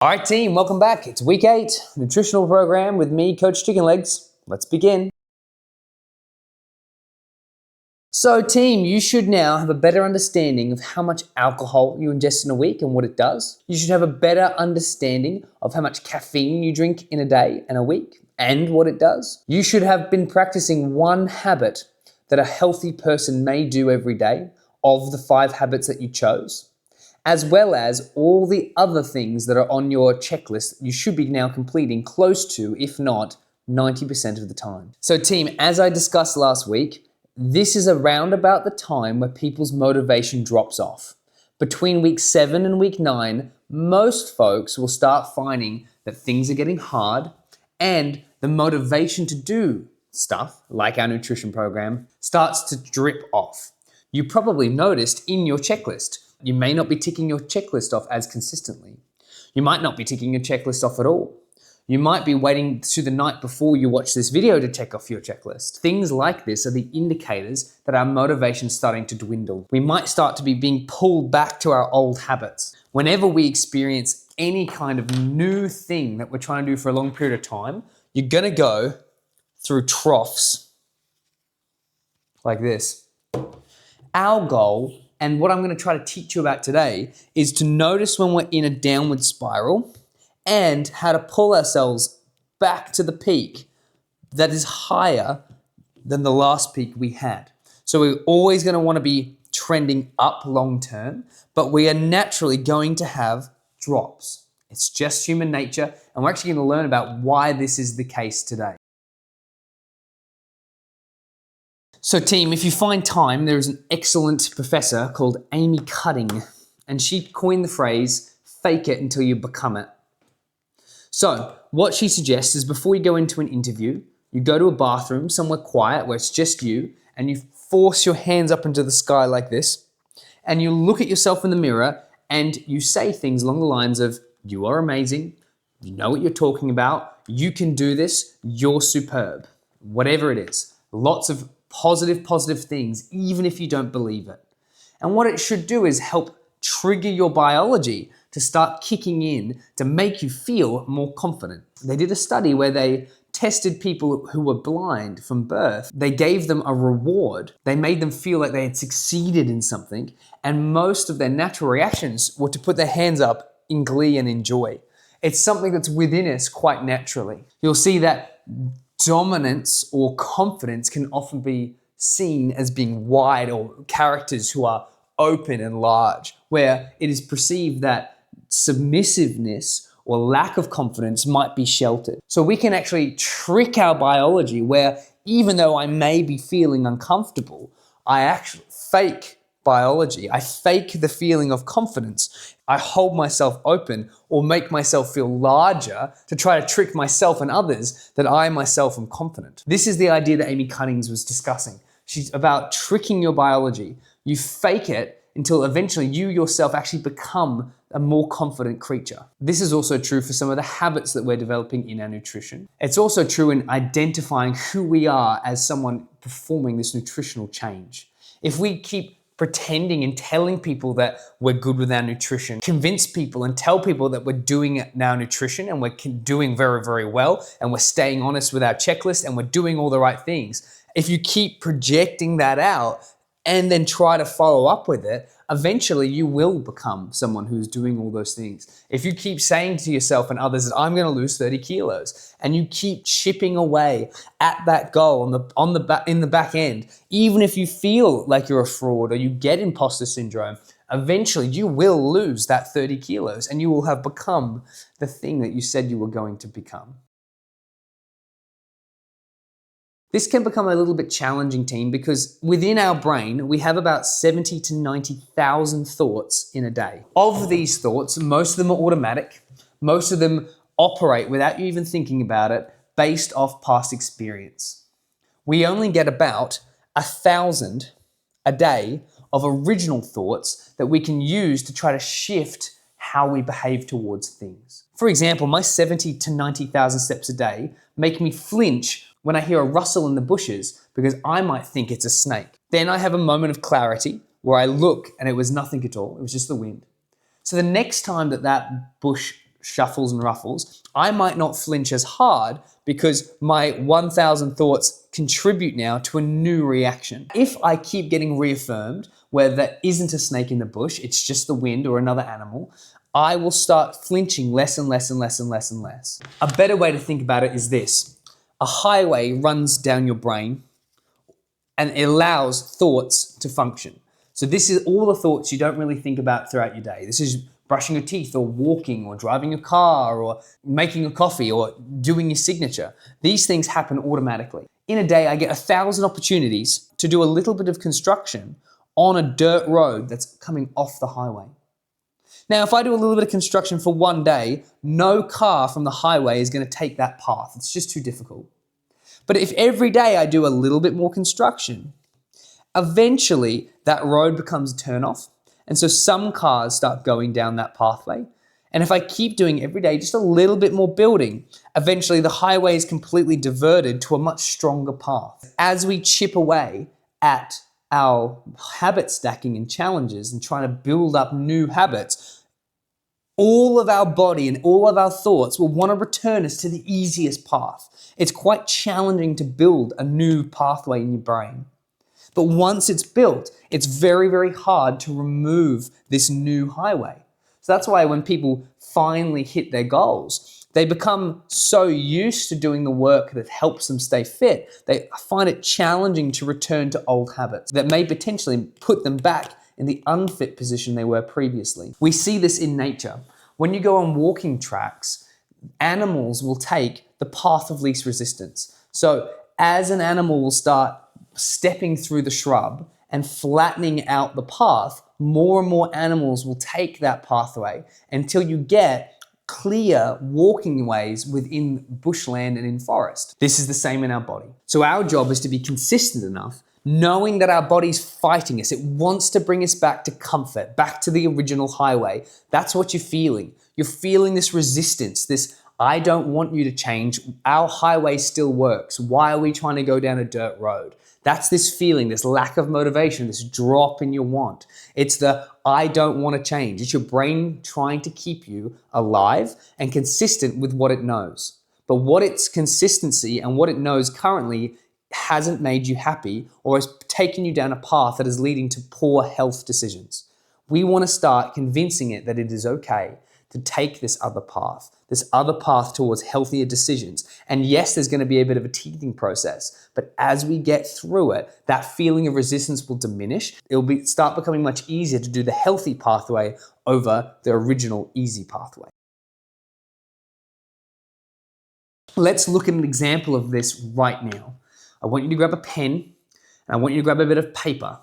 All right, team, welcome back. It's week 8, nutritional program with me, Coach Chicken Legs. Let's begin. So, team, you should now have a better understanding of how much alcohol you ingest in a week and what it does. You should have a better understanding of how much caffeine you drink in a day and a week and what it does. You should have been practicing one habit that a healthy person may do every day of the 5 habits that you chose, as well as all the other things that are on your checklist you should be now completing close to, if not 90% of the time. So team, as I discussed last week, this is around about the time where people's motivation drops off. Between week 7 and week 9, most folks will start finding that things are getting hard and the motivation to do stuff, like our nutrition program, starts to drip off. You probably noticed in your checklist, you may not be ticking your checklist off as consistently. You might not be ticking your checklist off at all. You might be waiting to the night before you watch this video to check off your checklist. Things like this are the indicators that our motivation is starting to dwindle. We might start to be being pulled back to our old habits. Whenever we experience any kind of new thing that we're trying to do for a long period of time, you're gonna go through troughs like this. Our goal, and what I'm going to try to teach you about today, is to notice when we're in a downward spiral and how to pull ourselves back to the peak that is higher than the last peak we had. So we're always going to want to be trending up long term, but we are naturally going to have drops. It's just human nature, and we're actually going to learn about why this is the case today. So team, if you find time, there is an excellent professor called Amy Cutting, and she coined the phrase, fake it until you become it. So what she suggests is before you go into an interview, you go to a bathroom, somewhere quiet where it's just you, and you force your hands up into the sky like this, and you look at yourself in the mirror and you say things along the lines of, you are amazing, you know what you're talking about, you can do this, you're superb, whatever it is. Lots of positive things, even if you don't believe it. And what it should do is help trigger your biology to start kicking in to make you feel more confident. They did a study where they tested people who were blind from birth. They gave them a reward. They made them feel like they had succeeded in something, and most of their natural reactions were to put their hands up in glee and in joy. It's something that's within us quite naturally. You'll see that dominance or confidence can often be seen as being wide, or characters who are open and large, where it is perceived that submissiveness or lack of confidence might be sheltered. So we can actually trick our biology where even though I may be feeling uncomfortable, I actually fake biology. I fake the feeling of confidence. I hold myself open or make myself feel larger to try to trick myself and others that I myself am confident. This is the idea that Amy Cuttings was discussing. She's about tricking your biology. You fake it until eventually you yourself actually become a more confident creature. This is also true for some of the habits that we're developing in our nutrition. It's also true in identifying who we are as someone performing this nutritional change. If we keep pretending and telling people that we're good with our nutrition, convince people and tell people that we're doing our nutrition and we're doing very well and we're staying honest with our checklist and we're doing all the right things. If you keep projecting that out and then try to follow up with it, eventually you will become someone who's doing all those things. If you keep saying to yourself and others that I'm going to lose 30 kilos, and you keep chipping away at that goal in the back end, even if you feel like you're a fraud or you get imposter syndrome, eventually you will lose that 30 kilos and you will have become the thing that you said you were going to become. This can become a little bit challenging, team, because within our brain, we have about 70 to 90,000 thoughts in a day. Of these thoughts, most of them are automatic. Most of them operate without you even thinking about it, based off past experience. We only get about 1,000 a day of original thoughts that we can use to try to shift how we behave towards things. For example, my 70 to 90,000 steps a day make me flinch when I hear a rustle in the bushes because I might think it's a snake. Then I have a moment of clarity where I look and it was nothing at all. It was just the wind. So the next time that bush shuffles and ruffles, I might not flinch as hard because my 1,000 thoughts contribute now to a new reaction. If I keep getting reaffirmed where there isn't a snake in the bush, it's just the wind or another animal, I will start flinching less and less and less and less and less. A better way to think about it is this. A highway runs down your brain and it allows thoughts to function. So this is all the thoughts you don't really think about throughout your day. This is brushing your teeth or walking or driving a car or making a coffee or doing your signature. These things happen automatically. In a day, I get 1,000 opportunities to do a little bit of construction on a dirt road that's coming off the highway. Now, if I do a little bit of construction for one day, no car from the highway is going to take that path. It's just too difficult. But if every day I do a little bit more construction, eventually that road becomes a turnoff. And so some cars start going down that pathway. And if I keep doing every day just a little bit more building, eventually the highway is completely diverted to a much stronger path. As we chip away at our habit stacking and challenges and trying to build up new habits, all of our body and all of our thoughts will want to return us to the easiest path. It's quite challenging to build a new pathway in your brain. But once it's built, it's very, very hard to remove this new highway. So that's why when people finally hit their goals, they become so used to doing the work that helps them stay fit, they find it challenging to return to old habits that may potentially put them back in the unfit position they were previously. We see this in nature. When you go on walking tracks, animals will take the path of least resistance. So as an animal will start stepping through the shrub and flattening out the path, more and more animals will take that pathway until you get clear walking ways within bushland and in forest. This is the same in our body. So our job is to be consistent enough, knowing that our body's fighting us. It wants to bring us back to comfort, back to the original highway. That's what you're feeling. You're feeling this resistance, this I don't want you to change. Our highway still works. Why are we trying to go down a dirt road? That's this feeling, this lack of motivation, this drop in your want. It's the I don't want to change. It's your brain trying to keep you alive and consistent with what it knows. But what its consistency and what it knows currently hasn't made you happy or has taken you down a path that is leading to poor health decisions. We want to start convincing it that it is okay to take this other path towards healthier decisions. And yes, there's going to be a bit of a teething process, but as we get through it, that feeling of resistance will diminish. It'll start becoming much easier to do the healthy pathway over the original easy pathway. Let's look at an example of this right now. I want you to grab a pen and I want you to grab a bit of paper.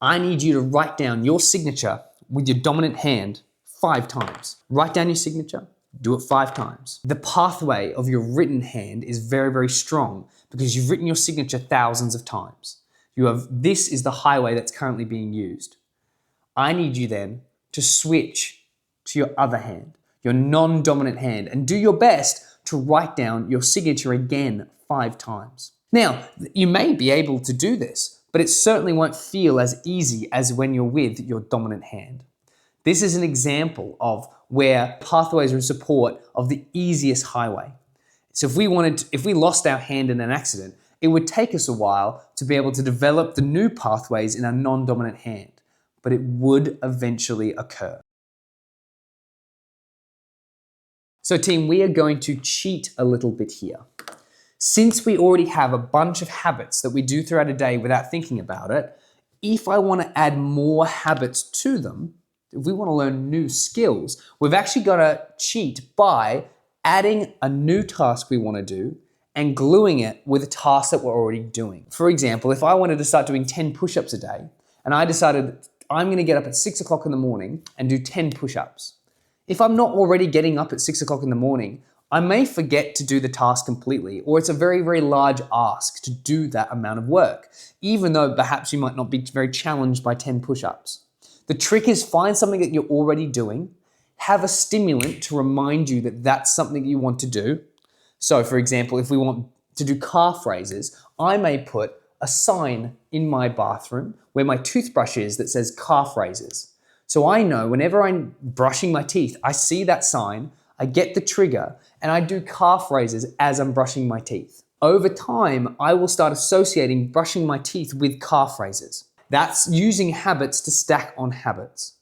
I need you to write down your signature with your dominant hand 5 times. Write down your signature, do it 5 times. The pathway of your written hand is very, very strong because you've written your signature thousands of times. This is the highway that's currently being used. I need you then to switch to your other hand, your non-dominant hand, and do your best to write down your signature again 5 times. Now, you may be able to do this, but it certainly won't feel as easy as when you're with your dominant hand. This is an example of where pathways are in support of the easiest highway. So if we lost our hand in an accident, it would take us a while to be able to develop the new pathways in our non-dominant hand, but it would eventually occur. So team, we are going to cheat a little bit here. Since we already have a bunch of habits that we do throughout a day without thinking about it, if I want to add more habits to them, if we want to learn new skills, we've actually got to cheat by adding a new task we want to do and gluing it with a task that we're already doing. For example, if I wanted to start doing 10 push-ups a day and I decided I'm going to get up at 6 o'clock in the morning and do 10 push-ups. If I'm not already getting up at 6 o'clock in the morning, I may forget to do the task completely, or it's a very, very large ask to do that amount of work, even though perhaps you might not be very challenged by 10 push-ups. The trick is find something that you're already doing, have a stimulant to remind you that that's something you want to do. So for example, if we want to do calf raises, I may put a sign in my bathroom where my toothbrush is that says calf raises. So I know whenever I'm brushing my teeth, I see that sign, I get the trigger, and I do calf raises as I'm brushing my teeth. Over time, I will start associating brushing my teeth with calf raises. That's using habits to stack on habits.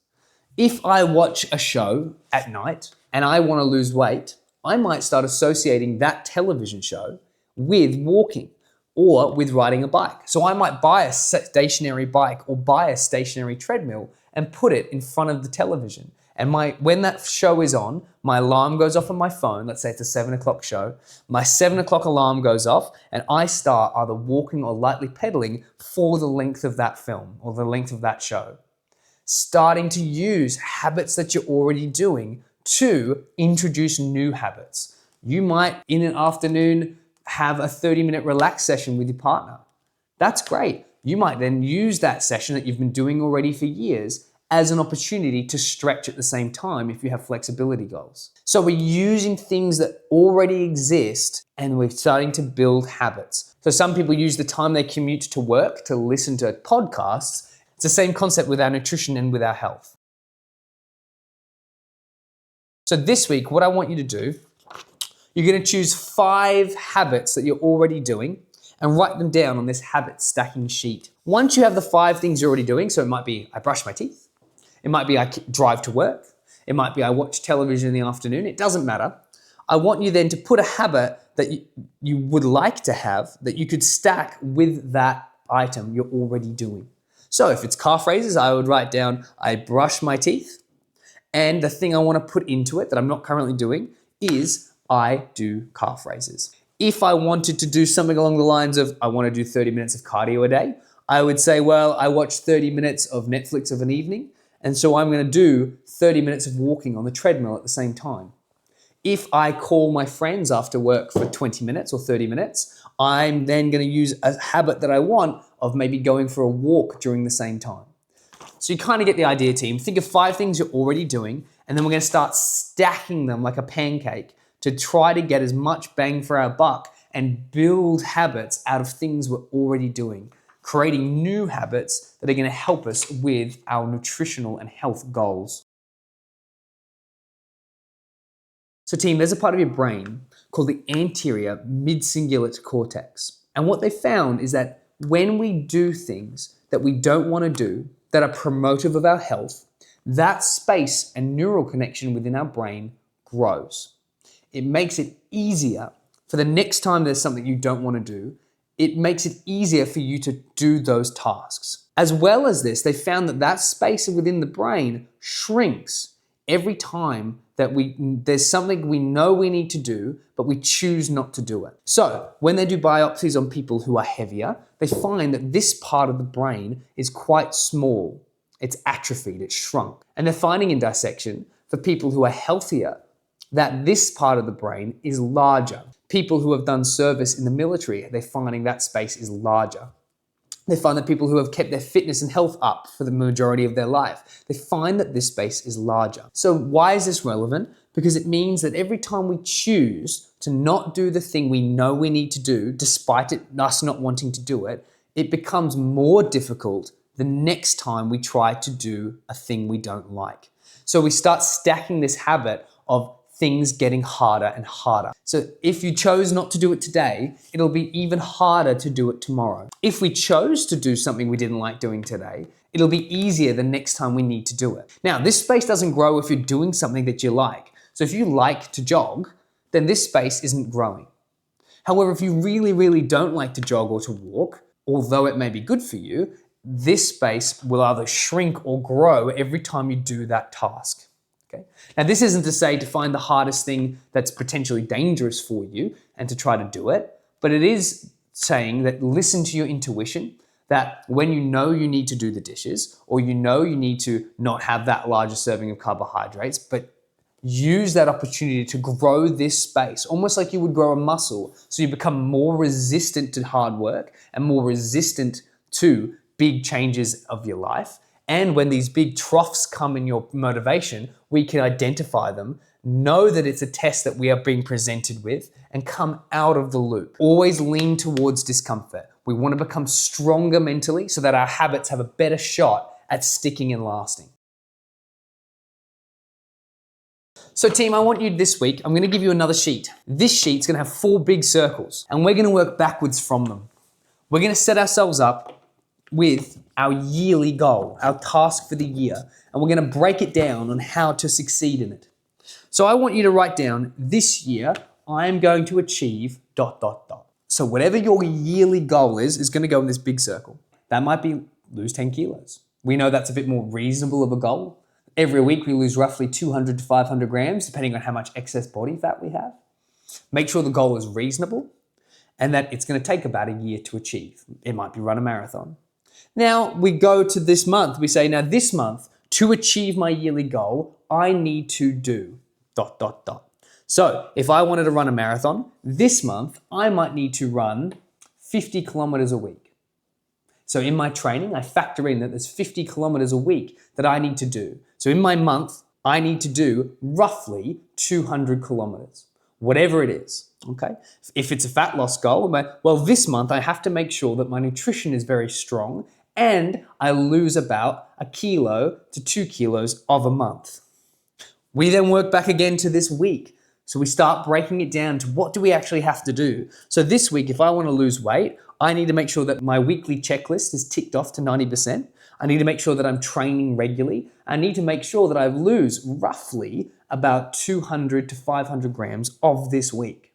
If I watch a show at night and I want to lose weight, I might start associating that television show with walking or with riding a bike. So I might buy a stationary bike or buy a stationary treadmill and put it in front of the television. And when that show is on, my alarm goes off on my phone. Let's say it's a 7 o'clock show. My 7 o'clock alarm goes off and I start either walking or lightly pedaling for the length of that film or the length of that show. Starting to use habits that you're already doing to introduce new habits. You might, in an afternoon, have a 30-minute relax session with your partner. That's great. You might then use that session that you've been doing already for years as an opportunity to stretch at the same time if you have flexibility goals. So we're using things that already exist and we're starting to build habits. So some people use the time they commute to work to listen to podcasts. It's the same concept with our nutrition and with our health. So this week, what I want you to do, you're going to choose 5 habits that you're already doing and write them down on this habit stacking sheet. Once you have the 5 things you're already doing, so it might be I brush my teeth, it might be I drive to work, it might be I watch television in the afternoon, it doesn't matter. I want you then to put a habit that you would like to have that you could stack with that item you're already doing. So if it's calf raises, I would write down, I brush my teeth. And the thing I want to put into it that I'm not currently doing is I do calf raises. If I wanted to do something along the lines of, I want to do 30 minutes of cardio a day, I would say, well, I watch 30 minutes of Netflix of an evening. And so I'm going to do 30 minutes of walking on the treadmill at the same time. If I call my friends after work for 20 minutes or 30 minutes, I'm then going to use a habit that I want of maybe going for a walk during the same time. So you kind of get the idea, team. Think of 5 things you're already doing, and then we're going to start stacking them like a pancake to try to get as much bang for our buck and build habits out of things we're already doing, creating new habits that are going to help us with our nutritional and health goals. So team, there's a part of your brain called the anterior mid-cingulate cortex. And what they found is that when we do things that we don't want to do, that are promotive of our health, that space and neural connection within our brain grows. It makes it easier for the next time there's something you don't want to do, it makes it easier for you to do those tasks. As well as this, they found that that space within the brain shrinks every time that there's something we know we need to do, but we choose not to do it. So when they do biopsies on people who are heavier, they find that this part of the brain is quite small. It's atrophied, it's shrunk. And they're finding in dissection for people who are healthier that this part of the brain is larger. People who have done service in the military, they're finding that space is larger. They find that people who have kept their fitness and health up for the majority of their life, they find that this space is larger. So why is this relevant? Because it means that every time we choose to not do the thing we know we need to do, despite us not wanting to do it, it becomes more difficult the next time we try to do a thing we don't like. So we start stacking this habit of things getting harder and harder. So if you chose not to do it today, it'll be even harder to do it tomorrow. If we chose to do something we didn't like doing today, it'll be easier the next time we need to do it. Now, this space doesn't grow if you're doing something that you like. So if you like to jog, then this space isn't growing. However, if you really, really don't like to jog or to walk, although it may be good for you, this space will either shrink or grow every time you do that task. Okay. Now, this isn't to say to find the hardest thing that's potentially dangerous for you and to try to do it, but it is saying that listen to your intuition, that when you know you need to do the dishes or you know you need to not have that larger serving of carbohydrates, but use that opportunity to grow this space, almost like you would grow a muscle, so you become more resistant to hard work and more resistant to big changes of your life. And when these big troughs come in your motivation, we can identify them, know that it's a test that we are being presented with, and come out of the loop. Always lean towards discomfort. We want to become stronger mentally so that our habits have a better shot at sticking and lasting. So team, I want you this week, I'm gonna give you another sheet. This sheet's gonna have 4 big circles and we're gonna work backwards from them. We're gonna set ourselves up with our yearly goal, our task for the year, and we're gonna break it down on how to succeed in it. So I want you to write down, this year, I am going to achieve ... So whatever your yearly goal is gonna go in this big circle. That might be lose 10 kilos. We know that's a bit more reasonable of a goal. Every week we lose roughly 200 to 500 grams, depending on how much excess body fat we have. Make sure the goal is reasonable and that it's gonna take about a year to achieve. It might be run a marathon. Now we go to this month, we say, now this month, to achieve my yearly goal, I need to do ... So if I wanted to run a marathon, this month, I might need to run 50 kilometers a week. So in my training, I factor in that there's 50 kilometers a week that I need to do. So in my month, I need to do roughly 200 kilometers, whatever it is, okay? If it's a fat loss goal, well, this month I have to make sure that my nutrition is very strong and I lose about 1 kilo to 2 kilos of a month. We then work back again to this week. So we start breaking it down to what do we actually have to do. So this week, if I want to lose weight, I need to make sure that my weekly checklist is ticked off to 90%. I need to make sure that I'm training regularly. I need to make sure that I lose roughly about 200 to 500 grams of this week.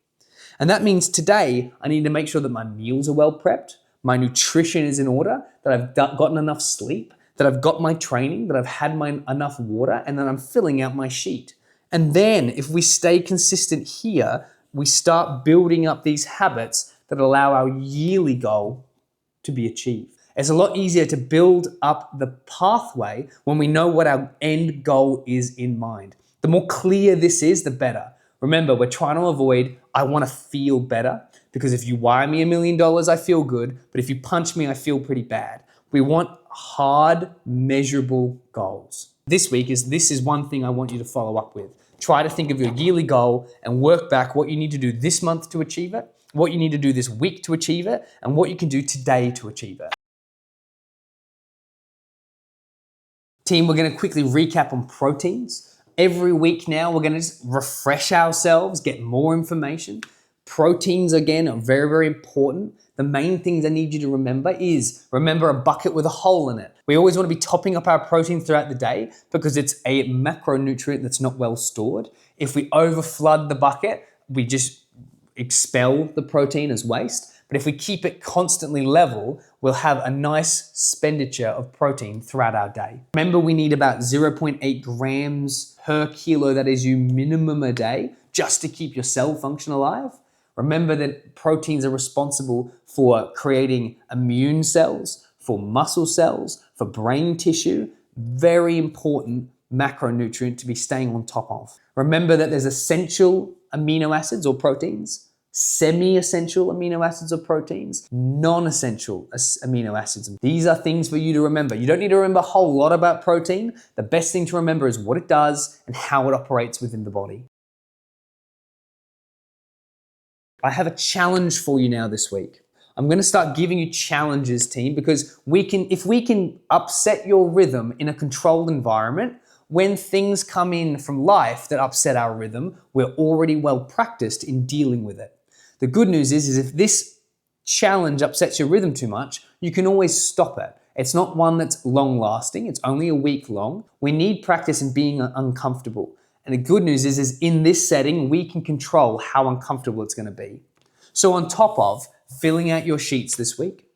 And that means today, I need to make sure that my meals are well prepped, my nutrition is in order, that I've gotten enough sleep, that I've got my training, that I've had enough water, and that I'm filling out my sheet. And then if we stay consistent here, we start building up these habits that allow our yearly goal to be achieved. It's a lot easier to build up the pathway when we know what our end goal is in mind. The more clear this is, the better. Remember, we're trying to avoid, I want to feel better, because if you wire me $1 million, I feel good, but if you punch me, I feel pretty bad. We want hard, measurable goals. This is one thing I want you to follow up with. Try to think of your yearly goal and work back what you need to do this month to achieve it, what you need to do this week to achieve it, and what you can do today to achieve it. Team, we're gonna quickly recap on proteins. Every week now, we're gonna just refresh ourselves, get more information. Proteins, again, are very, very important. The main things I need you to remember is, remember a bucket with a hole in it. We always want to be topping up our protein throughout the day because it's a macronutrient that's not well stored. If we overflood the bucket, we just expel the protein as waste. But if we keep it constantly level, we'll have a nice expenditure of protein throughout our day. Remember, we need about 0.8 grams per kilo, that is you minimum a day, just to keep your cell function alive. Remember that proteins are responsible for creating immune cells, for muscle cells, for brain tissue. Very important macronutrient to be staying on top of. Remember that there's essential amino acids or proteins, semi-essential amino acids or proteins, non-essential amino acids. These are things for you to remember. You don't need to remember a whole lot about protein. The best thing to remember is what it does and how it operates within the body. I have a challenge for you now this week. I'm gonna start giving you challenges, team, because if we can upset your rhythm in a controlled environment, when things come in from life that upset our rhythm, we're already well practiced in dealing with it. The good news is if this challenge upsets your rhythm too much, you can always stop it. It's not one that's long lasting, it's only a week long. We need practice in being uncomfortable. And the good news is in this setting, we can control how uncomfortable it's gonna be. So on top of filling out your sheets this week,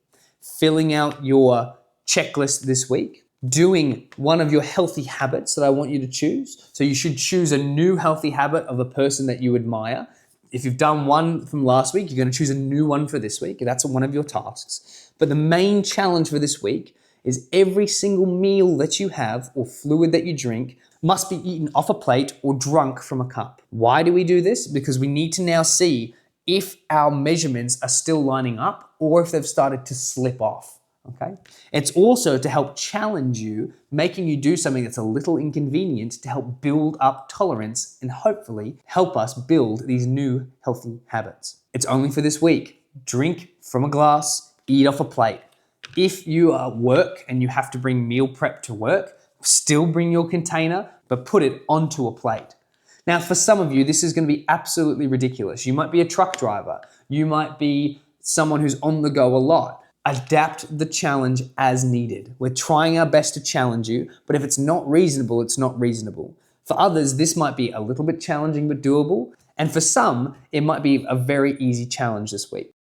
filling out your checklist this week, doing one of your healthy habits that I want you to choose. So you should choose a new healthy habit of a person that you admire. If you've done one from last week, you're gonna choose a new one for this week. That's one of your tasks. But the main challenge for this week is every single meal that you have or fluid that you drink must be eaten off a plate or drunk from a cup. Why do we do this? Because we need to now see if our measurements are still lining up or if they've started to slip off, okay? It's also to help challenge you, making you do something that's a little inconvenient to help build up tolerance and hopefully help us build these new healthy habits. It's only for this week. Drink from a glass, eat off a plate. If you are at work and you have to bring meal prep to work, still bring your container, but put it onto a plate. Now, for some of you, this is going to be absolutely ridiculous. You might be a truck driver. You might be someone who's on the go a lot. Adapt the challenge as needed. We're trying our best to challenge you, but if it's not reasonable, it's not reasonable. For others, this might be a little bit challenging but doable. And for some, it might be a very easy challenge this week.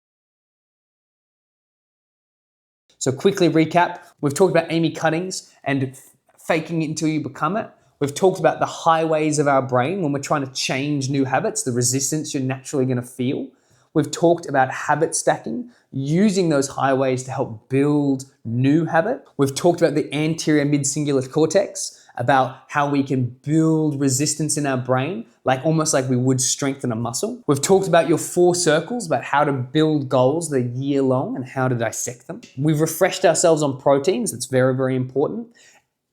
So quickly recap, we've talked about Amy Cuttings and faking it until you become it. We've talked about the highways of our brain when we're trying to change new habits, the resistance you're naturally going to feel. We've talked about habit stacking, using those highways to help build new habit. We've talked about the anterior mid-cingulate cortex, about how we can build resistance in our brain, almost like we would strengthen a muscle. We've talked about your 4 circles, about how to build goals that are year long and how to dissect them. We've refreshed ourselves on proteins, that's very, very important.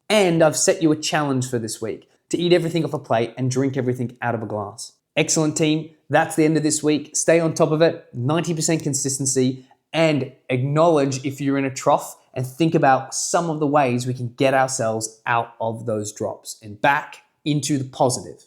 And I've set you a challenge for this week to eat everything off a plate and drink everything out of a glass. Excellent, team. That's the end of this week. Stay on top of it, 90% consistency, and acknowledge if you're in a trough and think about some of the ways we can get ourselves out of those drops and back into the positive.